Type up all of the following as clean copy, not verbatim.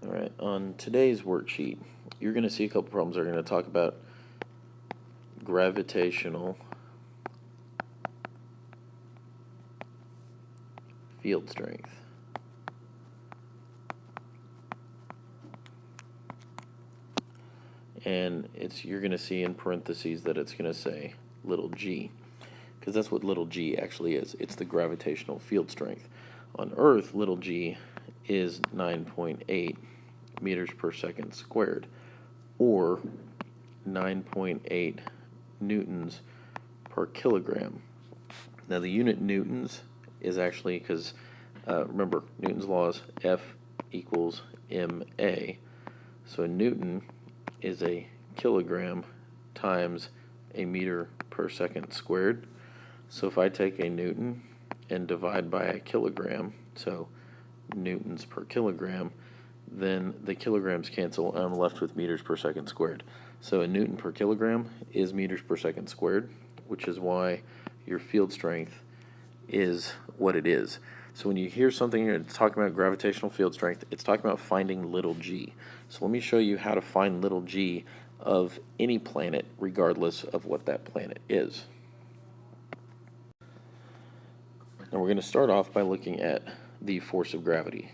All right, on today's worksheet, you're going to see a couple problems that are going to talk about gravitational field strength. And you're going to see in parentheses that it's going to say little g, because that's what little g actually is. It's the gravitational field strength. On Earth, little g is 9.8 meters per second squared, or 9.8 newtons per kilogram. Now the unit newtons is actually, because remember, Newton's law is F equals ma. So a newton is a kilogram times a meter per second squared. So if I take a newton and divide by a kilogram, so newtons per kilogram, then the kilograms cancel and I'm left with meters per second squared. So a newton per kilogram is meters per second squared, which is why your field strength is what it is. So when you hear something here, it's talking about gravitational field strength, it's talking about finding little g. So let me show you how to find little g of any planet, regardless of what that planet is. Now we're going to start off by looking at the force of gravity,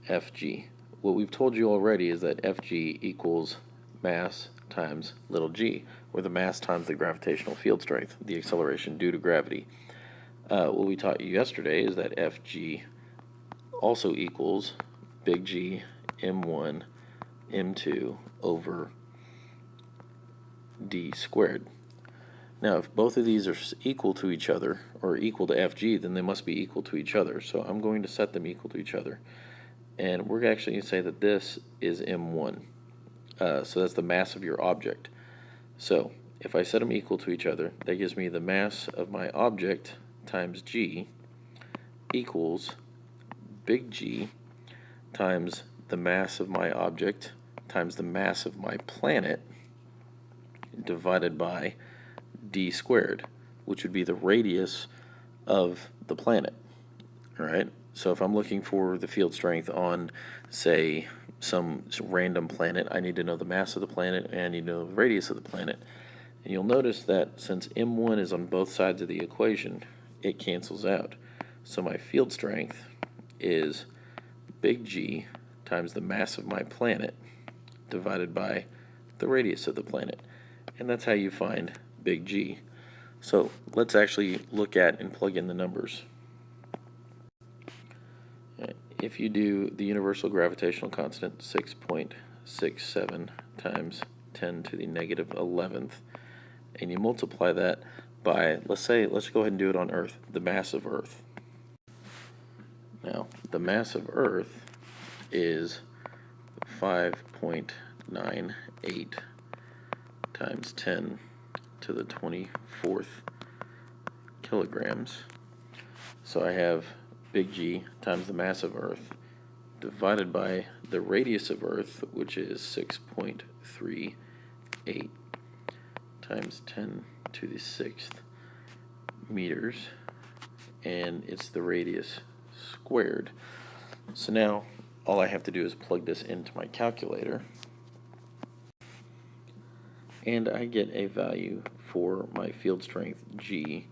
Fg. What we've told you already is that Fg equals mass times little g, where the mass times the gravitational field strength, the acceleration due to gravity. What we taught you yesterday is that Fg also equals big G m1 m2 over d squared. Now if both of these are equal to each other, or equal to Fg, then they must be equal to each other. So I'm going to set them equal to each other. And we're actually going to say that this is m1. So that's the mass of your object. So if I set them equal to each other, that gives me the mass of my object times g equals big G times the mass of my object times the mass of my planet divided by d squared, which would be the radius of the planet. All right? So if I'm looking for the field strength on, say, some random planet, I need to know the mass of the planet and I need to know the radius of the planet. And you'll notice that since m1 is on both sides of the equation, it cancels out. So my field strength is big G times the mass of my planet divided by the radius of the planet. And that's how you find big G. So let's actually look at and plug in the numbers. If you do the universal gravitational constant, 6.67 times 10 to the negative 11th, and you multiply that by, let's go ahead and do it on Earth, the mass of Earth. Now, the mass of Earth is 5.98 times 10 to the 24th kilograms. So I have big G times the mass of Earth divided by the radius of Earth, which is 6.38 times 10 to the 6th meters, and it's the radius squared. So now all I have to do is plug this into my calculator, and I get a value for my field strength G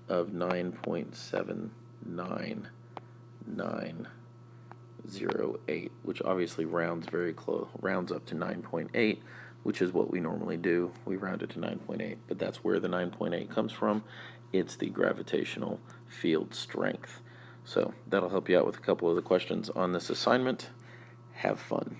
of 9.79908, which obviously rounds very close, rounds up to 9.8, which is what we normally do. We round it to 9.8, but that's where the 9.8 comes from. It's the gravitational field strength. So that'll help you out with a couple of the questions on this assignment. Have fun.